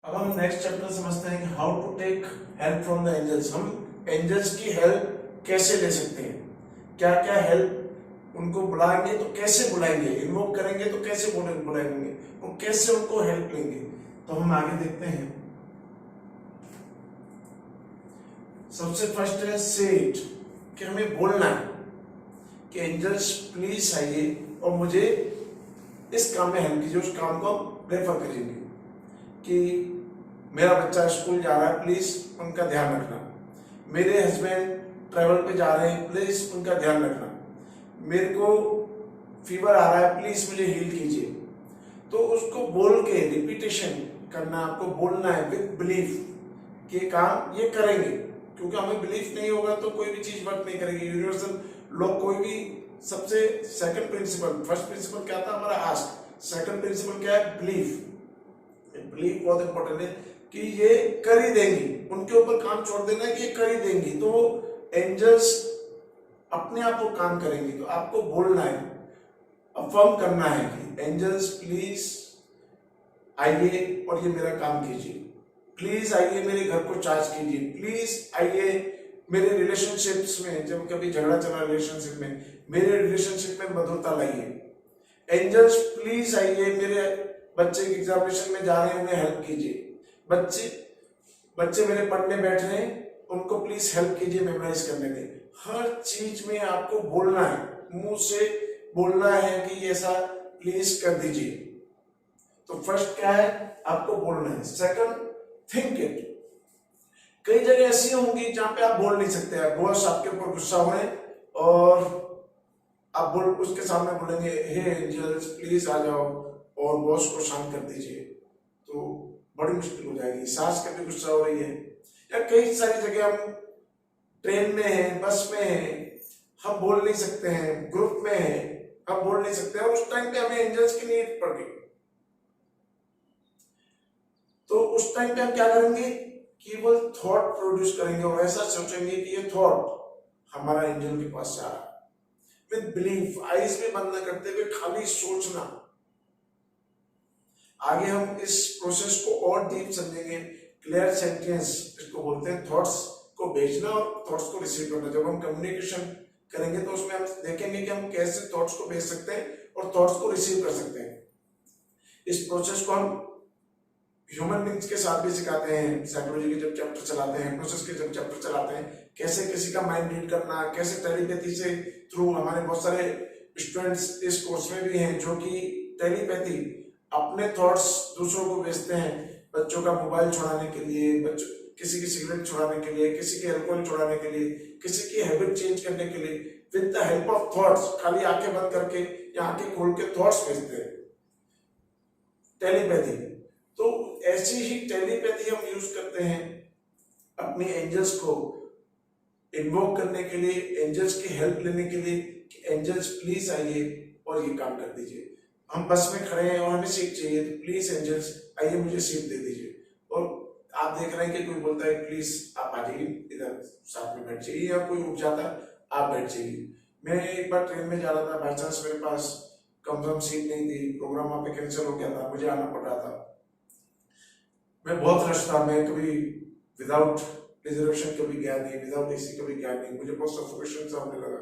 अब हम next chapter समझते हैं कि how to take help from the angels. हम एंजल्स की हेल्प कैसे ले सकते हैं, क्या क्या हेल्प उनको बुलाएंगे तो कैसे बुलाएंगे, इन्वोक करेंगे तो कैसे बुलाएंगे और कैसे उनको हेल्प लेंगे। तो हम आगे देखते हैं। सबसे फर्स्ट है से इट, कि हमें बोलना है कि एंजल्स प्लीज आइए और मुझे इस काम में हेल्प कीजिए। उस काम को रेफर करेंगे कि मेरा बच्चा स्कूल जा रहा है, प्लीज उनका ध्यान रखना। मेरे हस्बैंड ट्रैवल पे जा रहे हैं, प्लीज उनका ध्यान रखना। मेरे को फीवर आ रहा है, प्लीज मुझे हील कीजिए। तो उसको बोल के रिपीटेशन करना, आपको बोलना है विद बिलीफ कि काम ये करेंगे, क्योंकि हमें बिलीफ नहीं होगा तो कोई भी चीज वर्क नहीं करेगी। यूनिवर्सल लॉ कोई भी, सबसे सेकंड प्रिंसिपल, फर्स्ट प्रिंसिपल क्या था हमारा आस्क, सेकंड प्रिंसिपल क्या है बिलीफ। बिलीफ बहुत इंपॉर्टेंट है कि ये कर ही देंगी, उनके ऊपर काम छोड़ देना है कि ये कर ही देंगी, तो एंजल्स अपने आप वो काम करेंगी। तो आपको बोलना है, अफर्म करना है कि एंजल्स प्लीज आइए और ये मेरा काम कीजिए, प्लीज आइए मेरे घर को चार्ज कीजिए, प्लीज आइए मेरे रिलेशनशिप्स में, जब कभी झगड़ा चला रिलेशनशिप में, मेरे रिलेशनशिप में मधुरता लाइए। एंजल्स प्लीज आइए, मेरे बच्चे के एग्जामिनेशन में जा रहे हैं, उन्हें हेल्प कीजिए। बच्चे मेरे पढ़ने बैठ रहे हैं, उनको प्लीज हेल्प कीजिए मेमोराइज करने में। हर चीज में आपको बोलना है, मुंह से बोलना है कि ऐसा प्लीज कर दीजिए। तो फर्स्ट क्या है, आपको बोलना है। Second, think it. कई जगह ऐसी होंगी जहां पे आप बोल नहीं सकते। बॉस आपके ऊपर गुस्सा हो रहे और आप उसके सामने बोलेंगे हे एंजल्स प्लीज आ जाओ और बॉस को शांत कर दीजिए, तो बड़ी मुश्किल हो जाएगी। सास कभी गुस्सा हो रही है, या कई सारी जगह हम ट्रेन में हैं, बस में हैं, हम बोल नहीं सकते हैं, ग्रुप में हैं, हम बोल नहीं सकते, और उस टाइम पे हमें एंजल्स की नीड पड़ गई। तो उस टाइम पे हम क्या करेंगे, केवल थॉट प्रोड्यूस करेंगे और ऐसा सोचेंगे कि ये थॉट हमारा एंजल के पास जा रहा है। विद बिलीफ, आईज में बंद न करते हुए खाली सोचना। आगे हम इस प्रोसेस को और डीप समझेंगे। क्लियर सेंटेंस इसको बोलते हैं, थॉट्स को भेजना और थॉट्स को रिसीव करना। जब हम कम्युनिकेशन करेंगे तो उसमें हम देखेंगे कि हम कैसे थॉट्स को भेज सकते हैं और थॉट्स को रिसीव कर सकते हैं। इस प्रोसेस को हम ह्यूमन बींग्स के साथ भी सिखाते हैं। साइकोलॉजी के जब चैप्टर चलाते हैं, हिप्नोसिस के जब चैप्टर चलाते हैं, कैसे किसी का माइंड रीड करना, कैसे टेलीपैथी से थ्रू, हमारे बहुत सारे स्टूडेंट्स इस कोर्स में भी हैं जो कि टेलीपैथी अपने थॉट्स दूसरों को भेजते हैं। बच्चों का मोबाइल छुड़ाने के लिए, बच्चों किसी की सिगरेट छुड़ाने के लिए, किसी की अल्कोहल छुड़ाने के लिए, किसी की हैबिट चेंज करने के लिए, with the help of thoughts, खाली आंखें बंद करके या आंखें खोल के थॉट्स भेजते हैं, टेलीपैथी। तो ऐसी ही टेलीपैथी हम यूज करते हैं अपनी एंजल्स को इन्वोक करने के लिए, एंजल्स की हेल्प लेने के लिए कि एंजल्स प्लीज आइए और ये काम कर दीजिए। हम बस में खड़े हैं और हमें सीट चाहिए, तो प्लीज एंजल्स आइए मुझे सीट दे दीजिए। और आप देख रहे हैं कि कोई बोलता है प्लीज आप आ जाइए, इधर साथ में बैठ जाइए, या कोई उठ जाता है आप बैठ जाइए। मैं एक बार ट्रेन में जा रहा था, बाई चांस मेरे पास कंफर्म सीट नहीं थी, प्रोग्राम वहां पे कैंसिल हो गया था, मुझे आना पड़ रहा था। मैं बहुत रश था, मैं कभी विदाउट रिजर्वेशन कभी गया नहीं, विदाउट एसी कभी गया नहीं, मुझे बहुत सफोकेशन सा होने लगा।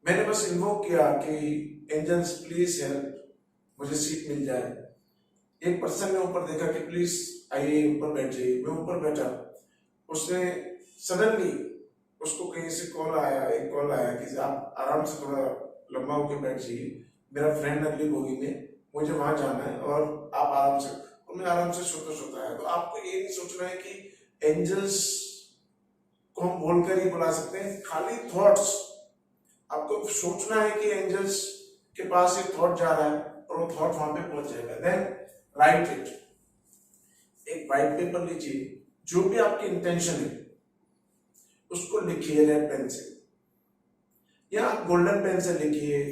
मैंने बस इन्वोक किया कि एंजल्स प्लीज हेल्प, मुझे सीट मिल जाए। एक पर्सन ने ऊपर देखा कि प्लीज आइए ऊपर बैठ जाइए, मैं ऊपर बैठा। उसने सडनली, उसको कहीं से कॉल आया, एक कॉल आया कि आप आराम से थोड़ा लंबा होकर बैठ जाइए, मेरा फ्रेंड अगली बोगी में, मुझे वहां जाना है और आप आराम से। और मैं आराम से सोता है। तो आपको ये नहीं सोचना है कि एंजल्स को हम बोलकर ही बुला सकते हैं, खाली थॉट्स। आपको सोचना है कि एंजल्स के पास एक थॉट जा रहा है और वो थॉट वहां पे पहुंच जाएगा। Then write it. एक व्हाइट पेपर लीजिए, जो भी आपकी इंटेंशन है उसको लिखिए रेड पेन से, या गोल्डन पेन से लिखिए,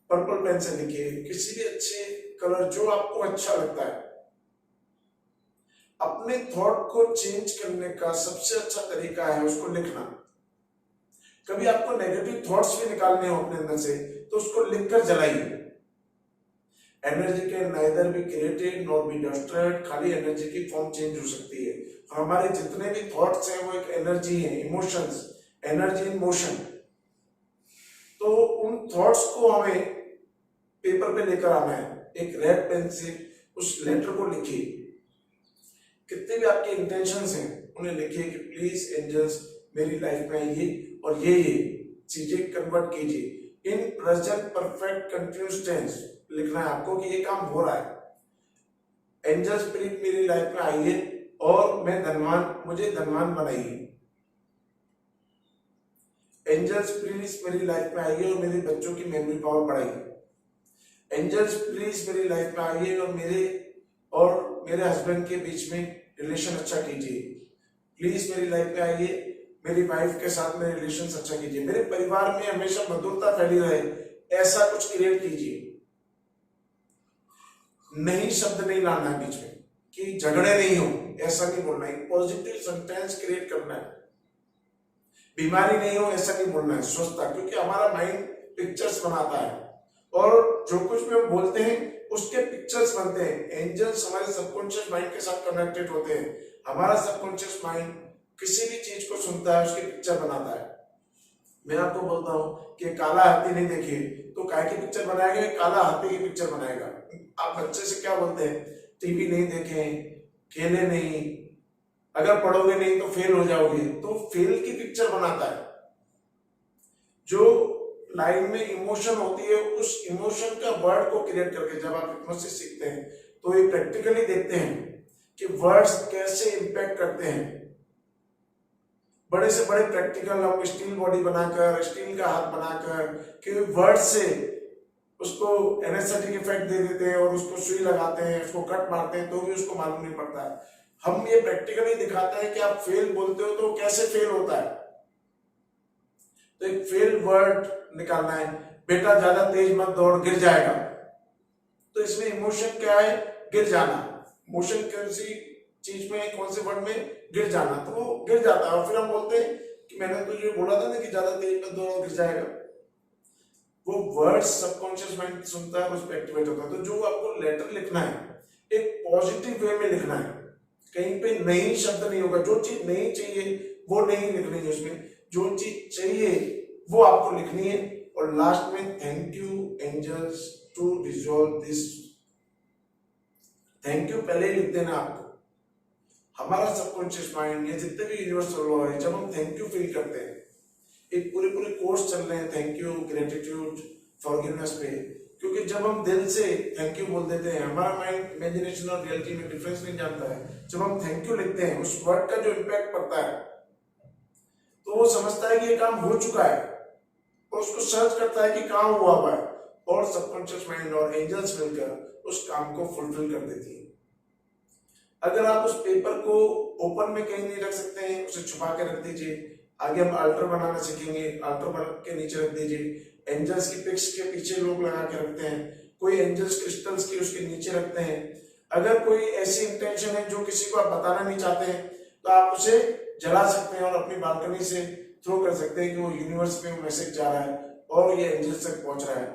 पर्पल पेन से लिखिए, किसी भी अच्छे कलर जो आपको अच्छा लगता है। अपने थॉट को चेंज करने का सबसे अच्छा तरीका है उसको लिखना। कभी आपको नेगेटिव थॉट्स भी निकालने हो अपने अंदर से, तो उसको लिखकर जलाइए। Energy can neither be created nor be destroyed, खाली एनर्जी की फॉर्म चेंज हो सकती है। हमारे जितने भी थॉट्स हैं वो एक एनर्जी है, इमोशंस, एनर्जी इन मोशन। तो उन थॉट्स को हमें पेपर पे लेकर आना है, एक रेड पेन से उस लेटर को लिखिए, कितने भी आपके इंटेंशंस हैं उन्हें लिखिए कि प्लीज एंजल्स मेरी लाइफ में आइए और ये चीजें कन्वर्ट कीजिए। In present perfect continuous tense लिखना है आपको कि ये काम हो रहा है। एंजल्स प्लीज मेरी लाइफ में आइए और मैं धनवान, मुझे धनवान बनाइए। एंजल्स प्लीज मेरी लाइफ में आइए और मेरे बच्चों की मेमोरी पावर बढ़ाइए। एंजल्स प्लीज मेरी लाइफ में आइए और मेरे हस्बैंड के बीच में रिलेशन अच्छा कीजिए। प्लीज मेरी लाइफ में आइए, मेरी वाइफ के साथ में रिलेशन अच्छा कीजिए। मेरे परिवार में हमेशा मधुरता फैली रहे, ऐसा कुछ क्रिएट कीजिए। नहीं शब्द नहीं लाना है बीच में कि झगड़े नहीं हो, ऐसा नहीं बोलना है। पॉजिटिव सेंटेंस क्रिएट करना है। बीमारी नहीं हो ऐसा नहीं बोलना है, स्वस्थता, क्योंकि हमारा माइंड पिक्चर्स बनाता है और जो कुछ भी हम बोलते हैं उसके पिक्चर्स बनते हैं। एंजल्स हमारे सबकॉन्शियस माइंड के साथ कनेक्टेड होते हैं। हमारा सबकॉन्शियस माइंड किसी भी चीज को सुनता है, उसकी पिक्चर बनाता है। मैं आपको बोलता हूँ कि काला हाथी नहीं देखिए तो काय की पिक्चर बनाएगा, काला हाथी की पिक्चर बनाएगा। आप बच्चे से क्या बोलते हैं, टीवी नहीं देखें, खेले नहीं, अगर पढ़ोगे नहीं तो फेल हो जाओगे, तो फेल की पिक्चर बनाता है। जो लाइन में इमोशन होती है उस इमोशन का वर्ड को क्रिएट करके जब आप हिप्नोसिस सीखते हैं तो ये प्रैक्टिकली देखते हैं कि वर्ड्स कैसे इंपैक्ट करते हैं। बड़े से बड़े प्रैक्टिकल हम स्टील बॉडी बनाकर, स्टील का हाथ बनाकर कि वर्ड से उसको एनेस्थेटिक इफेक्ट दे देते हैं और उसको सुई लगाते हैं, उसको कट मारते हैं तो भी उसको मालूम नहीं पड़ता है। हम ये प्रैक्टिकली दिखाते हैं कि आप फेल बोलते हो तो कैसे फेल होता है। तो एक फेल वर्ड निकालना है, बेटा ज्यादा तेज मत दौड़ गिर जाएगा। तो इसमें इमोशन क्या है, गिर जाना। मोशन किसी चीज में, कौन से वर्ड में, गिर जाना, तो वो गिर जाता है। और फिर हम बोलते हैं कि मैंने तो ये बोला था ना कि ज्यादा तेज मत दौड़ गिर जाएगा। वो वर्ड सबकॉन्शियस माइंड सुनता है, उस पर एक्टिवेट होता है। तो जो आपको लेटर लिखना है एक पॉजिटिव वे में लिखना है, कहीं पे नहीं शब्द नहीं होगा। जो चीज नहीं चाहिए वो नहीं लिखनी है, उसमें जो चीज चाहिए वो आपको लिखनी है। और लास्ट में thank you angels to resolve this. Thank you पहले ही लिख देना आपको। हमारा सबकॉन्शियस माइंड, ये जितने भी यूनिवर्सल लॉ है, जब हम थैंक यू फील करते हैं, एक पूरे कोर्स चल रहे हैं थैंक यू, ग्रेटिट्यूड, फॉरगिवनेस पे, क्योंकि जब हम दिल से थैंक यू बोल देते हैं, हमारा माइंड इमेजिनेशन और रियलिटी में डिफरेंस नहीं जानता है। जब हम थैंक यू लिखते हैं, उस वर्ड का जो इम्पैक्ट पड़ता है तो वो समझता है कि ये काम हो चुका है और उसको सर्च करता है कि कहाँ हुआ हुआ है, और सबकॉन्शियस माइंड और एंजल्स मिलकर उस काम को फुलफिल कर देती है। अगर आप उस पेपर को ओपन में कहीं नहीं रख सकते हैं, उसे छुपा के रख दीजिए। आगे हम अल्टर बनाना सीखेंगे, अल्टर बना के नीचे रख दीजिए। एंजल्स की पिक्स के पीछे लोग लगा के रखते हैं, कोई एंजल्स क्रिस्टल्स की उसके नीचे रखते हैं। अगर कोई ऐसी इंटेंशन है जो किसी को आप बताना नहीं चाहते हैं तो आप उसे जला सकते हैं और अपनी बालकनी से थ्रो कर सकते हैं कि वो यूनिवर्स में मैसेज जा रहा है और ये एंजल्स तक पहुंच रहा है।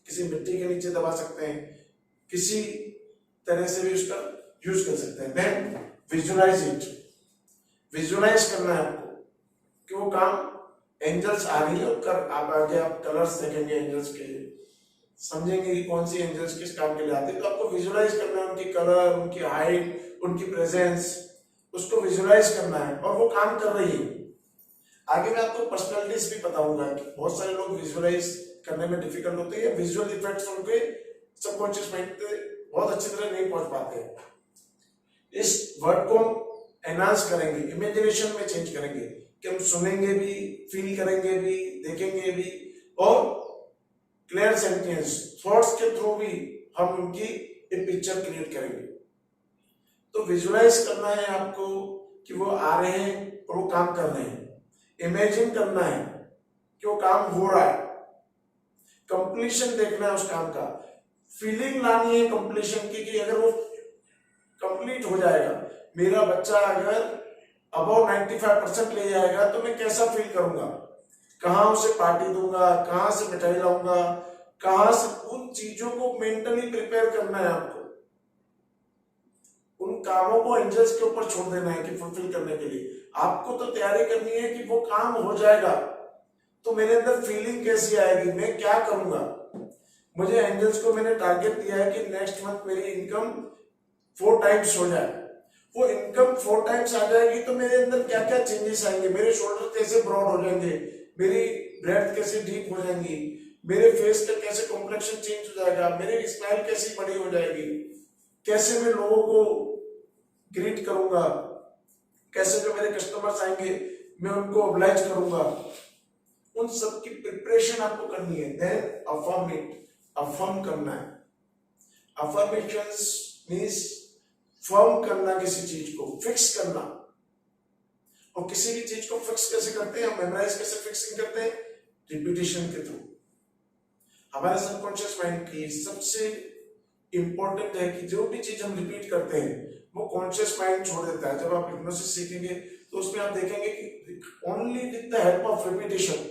किसी मिट्टी के नीचे दबा सकते हैं, किसी तरह से भी उसका यूज कर सकते हैं। देन विजुअलाइज इट, विजुअलाइज करना है आपको कि वो काम एंजल्स आ रही है और कर आप आगे आप कलर्स देखेंगे एंजल्स के, समझेंगे कि कौन सी एंजल्स किस काम के लिए आती है। तो आपको विजुअलाइज करना है उनकी कलर, उनकी हाइट, उनकी प्रेजेंस, उसको विजुअलाइज करना है और वो काम कर रही है। आगे मैं आपको पर्सनैलिटीज भी बताऊंगा कि बहुत सारे लोग विजुअलाइज करने में डिफिकल्ट होते हैं, विजुअल इफेक्ट्स उनके सबकॉन्शियस माइंड पे बहुत अच्छी तरह नहीं पहुंच पाते हैं। इस वर्ड को हम एनहांस करेंगे, इमेजिनेशन में चेंज करेंगे कि हम सुनेंगे भी, फील करेंगे भी, देखेंगे भी और क्लियर सेंटेंस थॉट्स के थ्रू भी हम उनकी एक पिक्चर क्रिएट करेंगे। तो विजुअलाइज करना है आपको कि वो आ रहे हैं और वो काम कर रहे हैं। इमेजिन करना है कि वो काम हो रहा है। कंप्लीशन देखना है उस काम का, फीलिंग लानी है कंप्लीशन की कि अगर वो कंप्लीट हो जाएगा, मेरा बच्चा अगर अबाउट 95% ले जाएगा तो मैं कैसा फील करूंगा, कहाँ उसे पार्टी दूंगा, कहाँ से मिठाई लाऊंगा, कहां से उन चीजों को मेंटली प्रिपेयर करना है आपको, उन कामों को एंजल्स के ऊपर छोड़ देना है कि फुलफिल करने के लिए आपको तो तैयारी करनी है कि वो काम हो जाएगा। तो मेरे अंदर फीलिंग कैसी आएगी, मैं क्या करूंगा। मुझे एंजल्स को मैंने टारगेट दिया है कि नेक्स्ट मंथ मेरी इनकम 4 टाइम्स हो जाए। वो इनकम 4 टाइम्स आ जाएगी तो मेरे अंदर क्या क्या चेंजेस आएंगे, मेरे शोल्डर कैसे ब्रॉड हो जाएंगे, मेरी ब्रेथ कैसे डीप हो जाएंगी, मेरे फेस का कैसे कॉम्प्लेक्शन चेंज हो जाएगा, मेरी स्माइल कैसी बड़ी हो जाएगी, कैसे मैं लोगों को ग्रीट करूंगा, कैसे जो मेरे कस्टमर्स आएंगे मैं उनको ऑब्लाइज करूंगा। उन सब की प्रिपरेशन आपको करनी है। देन अफर्म इट, अफर्म करना है। अफर्मेशंस मींस फर्म करना, किसी चीज को फिक्स करना। और किसी भी चीज को फिक्स कैसे करते हैं, हम मेमोराइज कैसे फिक्सिंग करते हैं, रिपीटिशन के थ्रू। हमारे सबकॉन्शियस माइंड की सबसे इंपॉर्टेंट है कि जो भी चीज हम रिपीट करते हैं वो कॉन्शियस माइंड छोड़ देता है। जब आप हिप्नोसिस सीखेंगे तो उसमें आप देखेंगे कि only with the help of repetition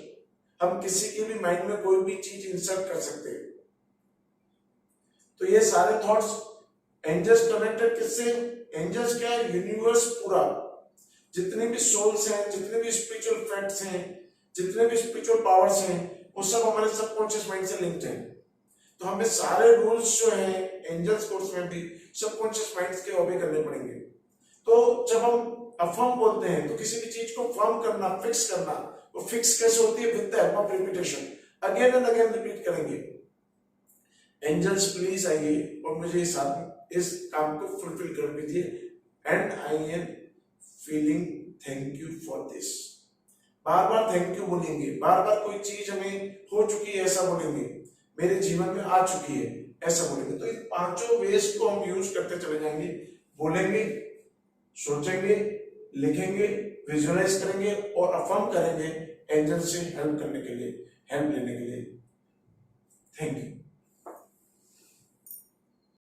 हम किसी के भी माइंड में कोई भी चीज इंसर्ट कर सकते हैं। तो ये सारे थॉट्स एंजल्स कनेक्टेड किससे, एंजल्स क्या है, यूनिवर्स पूरा, जितने भी सोल्स हैं, जितने भी स्पिरिचुअल फैक्ट्स हैं, जितने भी स्पिरिचुअल पावर्स हैं, वो सब हमारे सबकॉन्शियस माइंड से लिंक्ड हैं। तो हमें सारे रूल्स जो हैं एंजल्स कोर्स में भी सबकॉन्शियस माइंड के ओबे करने पड़ेंगे। तो जब हम अफर्म बोलते हैं तो किसी भी चीज को फर्म करना, फिक्स करना, वो फिक्स कैसे होती है, with the help of repetition, again and again repeat करेंगे। एंजल्स प्लीज आइए और मुझे इस काम को फुलफिल कर दीजिए, and I am feeling thank you for this. Bar bar thank you बोलेंगे, बार बार कोई चीज हमें हो चुकी है ऐसा बोलेंगे, मेरे जीवन में आ चुकी है ऐसा बोलेंगे। तो इन 5 वेज को हम यूज करते चले जाएंगे, बोलेंगे, सोचेंगे, लिखेंगे, विजुअलाइज करेंगे और अफर्म करेंगे एंजल से हेल्प करने के लिए, हेल्प लेने के लिए। Thank you.